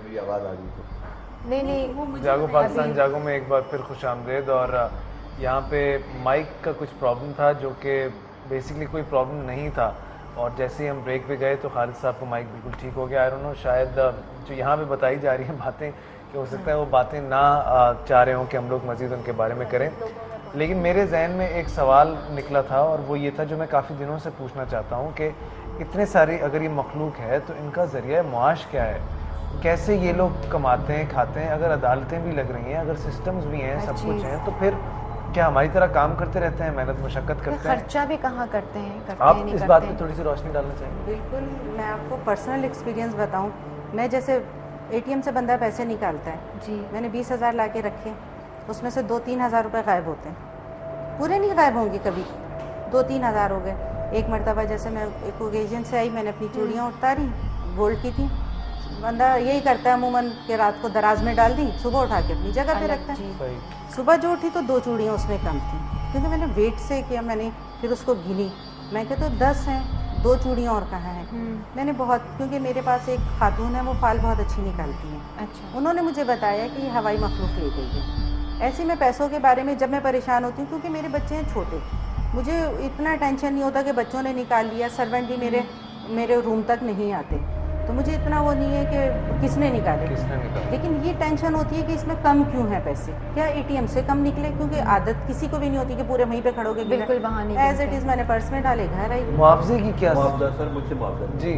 میری آواز آ گئی تو نہیں جاگو پاکستان جاگو میں ایک بار پھر خوش آمدید. اور یہاں پہ مائک کا کچھ پرابلم تھا جو کہ بیسکلی کوئی پرابلم نہیں تھا, اور جیسے ہی ہم بریک پہ گئے تو خالد صاحب کو مائک بالکل ٹھیک ہو گیا. آئی ڈونٹ نو, شاید جو یہاں پہ بتائی جا رہی ہیں باتیں کہ ہو سکتا ہے وہ باتیں نہ چاہ رہے ہوں کہ ہم لوگ مزید ان کے بارے میں کریں, لیکن میرے ذہن میں ایک سوال نکلا تھا اور وہ یہ تھا جو میں کافی دنوں سے پوچھنا چاہتا ہوں کہ اتنے ساری اگر یہ مخلوق ہے تو ان کا ذریعہ معاش کیا ہے, کیسے یہ لوگ کماتے ہیں کھاتے ہیں؟ اگر عدالتیں بھی لگ رہی ہیں, اگر سسٹمز بھی ہیں, سب کچھ ہیں, تو پھر کیا ہماری طرح کام کرتے رہتے ہیں, محنت مشقت کرتے ہیں, خرچہ بھی کہاں کرتے ہیں؟ آپ اس بات پہ تھوڑی سی روشنی ڈالنا چاہیں گے؟ بالکل, میں آپ کو پرسنل ایکسپیرینس بتاؤں. میں جیسے اے ٹی ایم سے بندہ پیسے نکالتا ہے جی, میں نے 20,000 لا کے رکھے, اس میں سے 2-3 ہزار روپے غائب ہوتے ہیں, پورے نہیں غائب ہوں گے کبھی, 2-3 ہزار ہو گئے. ایک مرتبہ جیسے میں ایک اوکیزن سے آئی, میں نے اپنی چوڑیاں اتاری, گولڈ کی تھیں. بندہ یہی کرتا ہے عموماً کہ رات کو دراز میں ڈال دی, صبح اٹھا کے اپنی جگہ پہ رکھتا ہے. صبح جو اٹھی تو 2 چوڑیاں اس میں کم تھیں, کیونکہ میں نے ویٹ سے کیا, میں نے پھر اس کو گنی, میں کہ تو 10 ہیں, 2 چوڑیاں اور کہاں ہیں. میں نے بہت, کیونکہ میرے پاس ایک خاتون ہے وہ فال بہت اچھی نکالتی ہیں, اچھا, انہوں نے مجھے بتایا کہ یہ ہوائی مخلوق لے گئی ہے. ایسے میں پیسوں کے بارے میں جب میں پریشان ہوتی ہوں, کیونکہ میرے بچے ہیں چھوٹے, مجھے اتنا ٹینشن نہیں ہوتا کہ بچوں نے نکال لیا, سرونٹ بھی میرے روم تک نہیں آتے, تو مجھے اتنا وہ نہیں ہے کہ کس نے نکالے. لیکن یہ ٹینشن ہوتی ہے کہ اس میں کم کیوں ہیں پیسے, کیا اے ٹی ایم سے کم نکلے, کیونکہ عادت کسی کو بھی نہیں ہوتی کہ پورے وہیں پہ کھڑو گے. بالکل بہانے ایز اٹ از میں نے پرس میں ڈالے, گھر آئی. معاوضے کی کیا معاوضہ سر مجھ سے معاوضہ جی,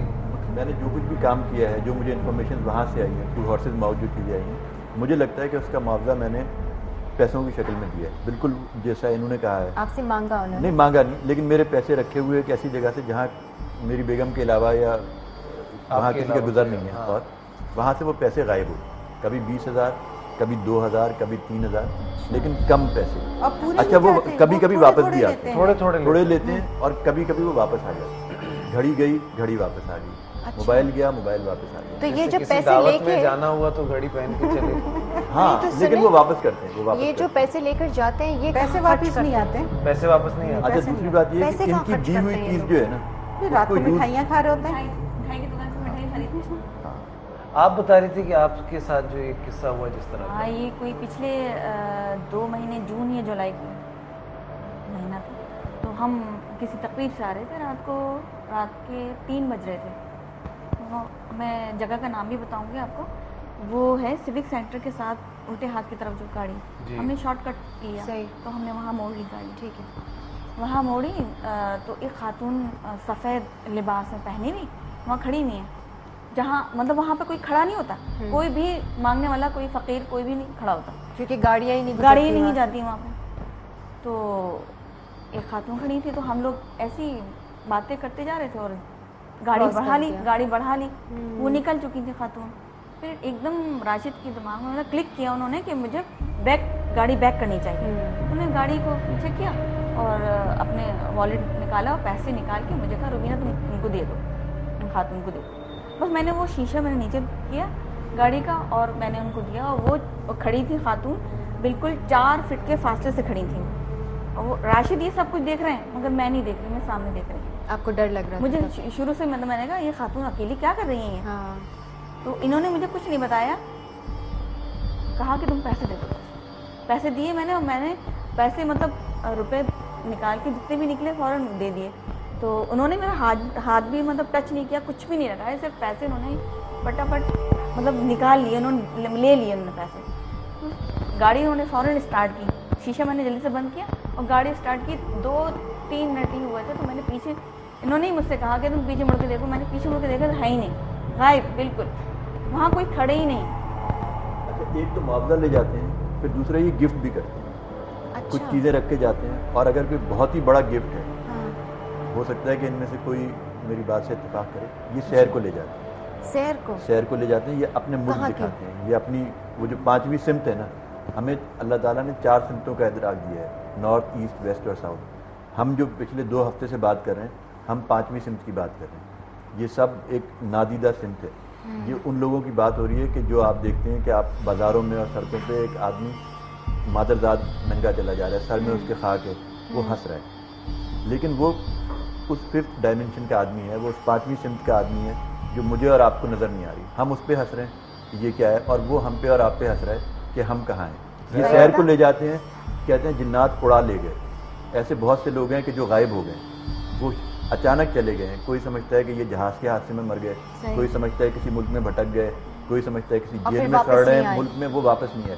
میں نے جو کچھ بھی کام کیا ہے, جو مجھے انفارمیشن وہاں سے آئی ہیں, ٹو ہارسز ماؤتھ جو چیزیں آئی ہیں, مجھے لگتا ہے کہ اس کا معاوضہ میں نے پیسوں کی شکل میں دیا ہے, بالکل جیسا انہوں نے کہا ہے. آپ سے مانگا انہوں نے؟ نہیں مانگا نہیں, لیکن میرے پیسے رکھے ہوئے ایک ایسی جگہ سے جہاں میری بیگم کے علاوہ یا وہاں کسی کا گزر نہیں ہے, اور وہاں سے وہ پیسے غائب ہوئے, کبھی 20,000, کبھی 2,000, کبھی 3,000, لیکن کم پیسے. اچھا, وہ کبھی کبھی واپس بھی آتے ہیں, تھوڑے لیتے ہیں, اور کبھی کبھی وہ واپس آ جاتے ہیں. گھڑی گئی, گھڑی واپس آ گئی, موبائل گیا, موبائل واپس آ گیا. تو یہ جو پیسے لے کے جانا ہوا تو گھڑی پہن کے چلے, ہاں, لیکن وہ واپس کرتے ہیں, وہ واپس. یہ جو پیسے لے کر جاتے ہیں یہ پیسے واپس نہیں آتے, پیسے واپس نہیں آتے. اچھا, دوسری بات یہ ہے کہ ان کی دی ہوئی چیز جو ہے نا, رات کو مٹھائیاں کھا رہے ہوتے ہیں. آپ بتا رہی تھی کہ آپ کے ساتھ جو یہ قصہ ہوا جس طرح, ہاں, یہ کوئی پچھلے 2 مہینے, جون یا جولائی کا مہینہ تھا, تو ہم کسی تقریب سے آ رہے تھے, رات کے 3 بج رہے تھے. میں جگہ کا نام بھی بتاؤں گی آپ کو, وہ ہے سیوک سینٹر کے ساتھ الٹے ہاتھ کی طرف جو گاڑی, ہم نے شارٹ کٹ لیا, تو ہم نے وہاں موڑ لی گاڑی. ٹھیک ہے, وہاں موڑی تو ایک خاتون سفید لباس میں پہنی ہوئی وہاں کھڑی ہوئی ہے, جہاں مطلب وہاں پہ کوئی کھڑا نہیں ہوتا, کوئی بھی مانگنے والا, کوئی فقیر, کوئی بھی نہیں کھڑا ہوتا, کیونکہ گاڑیاں ہی نہیں جاتی وہاں پہ. تو ایک خاتون کھڑی تھی, تو ہم لوگ ایسی باتیں کرتے جا رہے تھے اور گاڑی بڑھا لی, وہ نکل چکی تھی خاتون. پھر ایک دم راشد کے دماغ میں کلک کیا انہوں نے کہ مجھے گاڑی بیک کرنی چاہیے. انہوں نے گاڑی کو پیچھے کیا اور اپنے والیٹ نکالا اور پیسے نکال کے مجھے کہا روبینہ تم ان کو دے دو, ان خاتون کو دے دو. بس میں نے وہ شیشہ میں نے نیچے کیا گاڑی کا اور میں نے ان کو دیا, اور وہ کھڑی تھی خاتون, بالکل 4 فٹ کے فاصلے سے کھڑی تھیں. اور وہ راشد یہ سب کچھ دیکھ رہے ہیں, مگر میں نہیں دیکھ رہی, میں سامنے دیکھ رہی ہوں. آپ کو ڈر لگ رہا ہے؟ مجھے شروع سے میں نے کہا یہ خاتون اکیلی کیا کر رہی ہیں. تو انہوں نے مجھے کچھ نہیں بتایا, کہا کہ تم پیسے دے دو. پیسے دیے میں نے, اور میں نے پیسے مطلب روپے نکال کے جتنے بھی نکلے فوراً دے دیے. تو انہوں نے میرا ہاتھ بھی مطلب ٹچ نہیں کیا, کچھ بھی نہیں رکھا ہے, صرف پیسے انہوں نے پٹافٹ مطلب نکال لیے, انہوں نے لے لیے انہوں نے پیسے. گاڑی انہوں نے فوراً اسٹارٹ کی, شیشہ میں نے جلدی سے بند کیا اور گاڑی اسٹارٹ کی. 2-3 منٹ ہی ہوئے تھے تو میں نے پیچھے, انہوں نے ہی مجھ سے کہا کہ تم پیچھے مڑ کے دیکھو. میں نے پیچھے مڑ کے دیکھا تو ہے ہی نہیں, غائب بالکل, وہاں کوئی کھڑے ہی نہیں. اچھا, ایک تو معاوضہ لے جاتے ہیں, پھر دوسرا یہ گفٹ بھی کرتے ہیں. کچھ چیزیں رکھ کے جاتے ہیں, اور اگر کوئی بہت ہی بڑا گفٹ ہے, ہو سکتا ہے کہ ان میں سے کوئی میری بات سے اتفاق کرے, یہ سیر کو لے جاتے ہیں. سیر کو لے جاتے ہیں, یہ اپنے ملک دکھاتے ہیں, یہ اپنی وہ جو 5ویں سمت ہے نا, ہمیں اللہ تعالیٰ نے 4 سمتوں کا ادراک دیا ہے, نارتھ, ایسٹ, ویسٹ اور ساؤتھ. ہم جو پچھلے 2 ہفتے سے بات کر رہے ہیں, ہم 5ویں سمت کی بات کر رہے ہیں. یہ سب ایک نادیدہ سمت ہے. یہ ان لوگوں کی بات ہو رہی ہے کہ جو آپ دیکھتے ہیں کہ آپ بازاروں میں اور سڑکوں پہ ایک آدمی مادرزاد ننگا چلا جا رہا ہے, سر میں اس کے خاک ہے, وہ ہنس رہا ہے, لیکن وہ اس 5th ڈائمنشن کا آدمی ہے, وہ اس 5ویں سمت کا آدمی ہے جو مجھے اور آپ کو نظر نہیں آ رہی. ہم اس پہ ہنس رہے ہیں, کہ یہ کیا ہے, اور وہ ہم پہ اور آپ پہ ہنس رہا ہے کہ ہم کہاں ہیں. یہ سیر کو لے جاتے ہیں, کہتے ہیں جنات اڑا لے گئے. ایسے بہت سے لوگ ہیں کہ جو غائب ہو گئے, وہ اچانک چلے گئے ہیں. کوئی سمجھتا ہے کہ یہ جہاز کے حادثے میں مر گئے, کوئی سمجھتا ہے کسی ملک میں بھٹک گئے, کوئی سمجھتا ہے کسی جیل میں سڑ رہے ہیں ملک میں, وہ واپس نہیں آئے.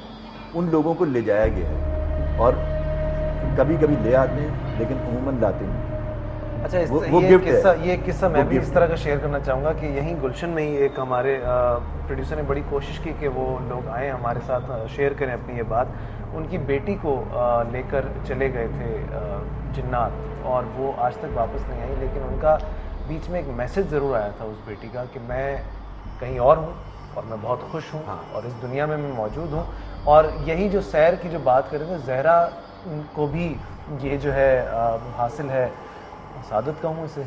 ان لوگوں کو لے جایا گیا ہے, اور کبھی کبھی لے آتے ہیں لیکن عموماً لاتے نہیں. اچھا, یہ قصہ میں بھی اس طرح کا شیئر کرنا چاہوں گا کہ یہیں گلشن میں ہی ایک ہمارے پروڈیوسر نے بڑی کوشش کی کہ وہ لوگ آئیں ہمارے ساتھ شیئر کریں اپنی یہ بات. ان کی بیٹی کو لے کر چلے گئے تھے جنات, اور وہ آج تک واپس نہیں آئی, لیکن ان کا بیچ میں ایک میسج ضرور آیا تھا اس بیٹی کا کہ میں کہیں اور ہوں اور میں بہت خوش ہوں اور اس دنیا میں موجود ہوں. اور یہی جو سیر کی جو بات کر رہے تھے, زہرا کو بھی یہ جو ہے حاصل ہے, سعادت کہوں اسے,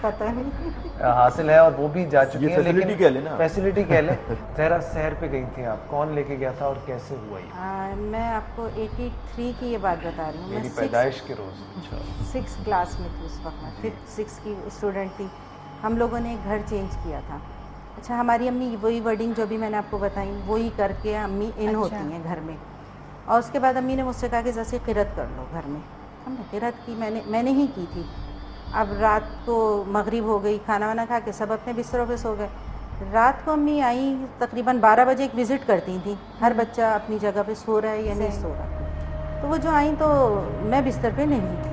پتہ نہیں حاصل ہے, اور وہ بھی جا چکی ہیں. فیسلٹی کہہ لیں نا, فیسلٹی کہہ لیں. زہرا سیر پہ گئی تھیں آپ, کون لے کے گیا تھا اور کیسے ہوا یہ؟ میں آپ کو 83 کی یہ بات بتا رہی ہوں. میری پیدائش کے روز 6 کلاس میں تھی اس وقت, میں 5th 6 کی اسٹوڈنٹ تھی. ہم لوگوں نے گھر چینج کیا تھا. اچھا, ہماری امی وہی ورڈنگ جو بھی میں نے آپ کو بتائی وہی کر کے امی ان ہوتی ہیں گھر میں, اور اس کے بعد امی نے مجھ سے کہا کہ جیسے قرت کر لو گھر میں. ہم نے قرت کی, میں نے ہی کی تھی. اب رات کو مغرب ہو گئی, کھانا وانا کھا کے سب اپنے بستروں پہ سو گئے. رات کو امی آئیں تقریباً 12 بجے ایک وزٹ کرتی تھیں, ہر بچہ اپنی جگہ پہ سو رہا ہے یا نہیں سو رہا. تو وہ جو آئیں تو میں بستر پہ نہیں تھی.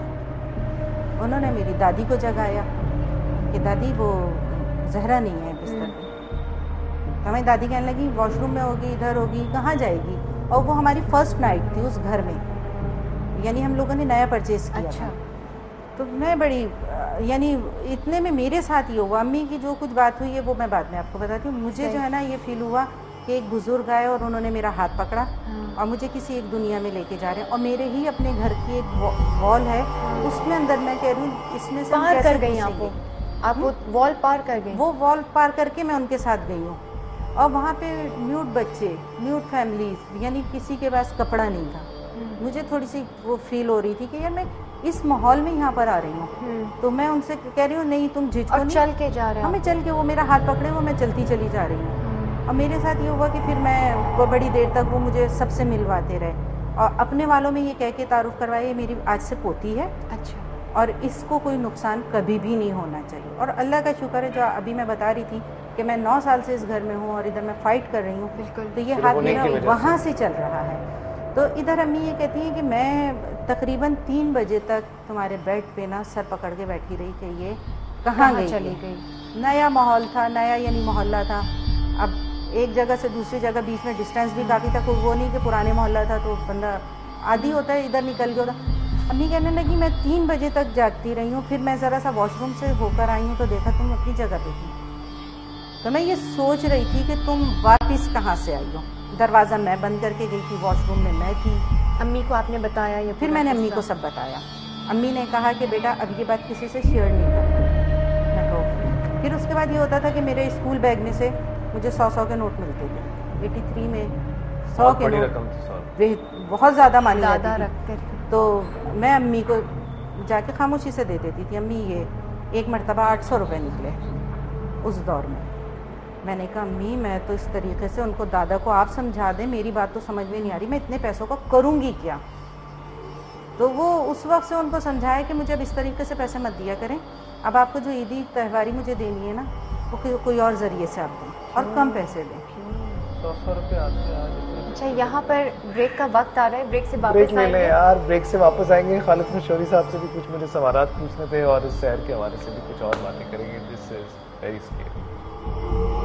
انہوں نے میری دادی کو جگایا کہ دادی وہ زہرا نہیں ہے بستر پہ. تو ہماری دادی کہنے لگی واش روم میں ہوگی, ادھر ہوگی, کہاں جائے گی. اور وہ ہماری فرسٹ نائٹ تھی اس گھر میں, یعنی ہم لوگوں نے نیا پرچیز کیا. اچھا. تو میں بڑی یعنی اتنے میں میرے ساتھ یہ ہوا. امی کی جو کچھ بات ہوئی ہے وہ میں بعد میں آپ کو بتاتی ہوں. مجھے جو ہے نا یہ فیل ہوا کہ ایک بزرگ آئے اور انہوں نے میرا ہاتھ پکڑا اور مجھے کسی ایک دنیا میں لے کے جا رہے ہیں. اور میرے ہی اپنے گھر کی ایک وال ہے, اس میں اندر میں کہہ رہی ہوں اس میں سے پار کر گئی آپ وہ وال پار کر گئی. وہ وال پار کر کے میں ان کے ساتھ گئی ہوں. اور وہاں پہ میوٹ بچے, میوٹ فیملیز, یعنی کسی کے پاس کپڑا نہیں تھا. مجھے تھوڑی سی وہ فیل ہو رہی تھی کہ یار میں اس ماحول میں یہاں پر آ رہی ہوں. تو میں ان سے کہہ رہی ہوں نہیں تم جھجکو نہیں, چل کے جا رہے ہمیں چل کے, وہ میرا ہاتھ پکڑے, وہ میں چلتی چلی جا رہی ہوں. اور میرے ساتھ یہ ہوا کہ پھر میں بڑی دیر تک وہ مجھے سب سے ملواتے رہے, اور اپنے والوں میں یہ کہہ کے تعارف کروائے یہ میری آج سے پوتی ہے. اچھا. اور اس کو کوئی نقصان کبھی بھی نہیں ہونا چاہیے. اور اللہ کا شکر ہے جو ابھی میں بتا رہی تھی کہ میں 9 سال سے اس گھر میں ہوں اور ادھر میں فائٹ کر رہی ہوں, بالکل, تو یہ ہاتھ میرا وہاں سے چل رہا ہے. تو ادھر امی یہ کہتی ہیں کہ میں تقریباً 3 بجے تک تمہارے بیڈ پہ نا سر پکڑ کے بیٹھی رہی کہ یہ کہاں چلی گئی. نیا ماحول تھا, نیا یعنی محلہ تھا. اب ایک جگہ سے دوسری جگہ بیچ میں ڈسٹینس بھی کافی تھا, وہ نہیں کہ پرانے محلہ تھا تو بندہ عادی ہوتا ہے ادھر نکل گیا ہوتا. امی کہنے لگی میں 3 بجے تک جاگتی رہی ہوں, پھر میں ذرا سا واش روم سے ہو کر آئی ہوں تو دیکھا تم اپنی جگہ پہ تھی. تو میں یہ سوچ رہی تھی کہ تم واپس کہاں سے آئی ہو. دروازہ میں بند کر کے گئی تھی, واش روم میں تھی. امی کو آپ نے بتایا یا پھر میں نے امی کو سب بتایا. امی نے کہا کہ بیٹا اب یہ بات کسی سے شیئر نہیں کرنا. میں کہو پھر اس کے بعد یہ ہوتا تھا کہ میرے اسکول بیگ میں سے مجھے 100 کے نوٹ ملتے تھے. 83 میں 100 کے نوٹ بہت زیادہ مانی جاتی تھی. تو میں امی کو جا کے خاموشی سے دے دیتی تھی. امی یہ ایک مرتبہ 800 روپے نکلے اس دور میں. میں نے کہا امی میں تو اس طریقے سے ان کو, دادا کو آپ سمجھا دیں, میری بات تو سمجھ میں نہیں آ رہی, میں اتنے پیسوں کا کروں گی کیا. تو وہ اس وقت سے ان کو سمجھایا کہ مجھے اب اس طریقے سے پیسے مت دیا کریں, اب آپ کو جو عیدی تہواری مجھے دینی ہے نا وہ کوئی اور ذریعے سے آپ دیں اور کم پیسے دیں. 100 روپے آتے ہیں. اچھا, یہاں پر بریک کا وقت آ رہا ہے, بریک سے واپس آئیں گے یار, بریک سے واپس آئیں گے. خالد مشوری صاحب سے بھی کچھ مجھے سوالات پوچھنے تھے اور اس سیر کے حوالے سے بھی کچھ اور باتیں کریں گے. دس از ویری اسکیری.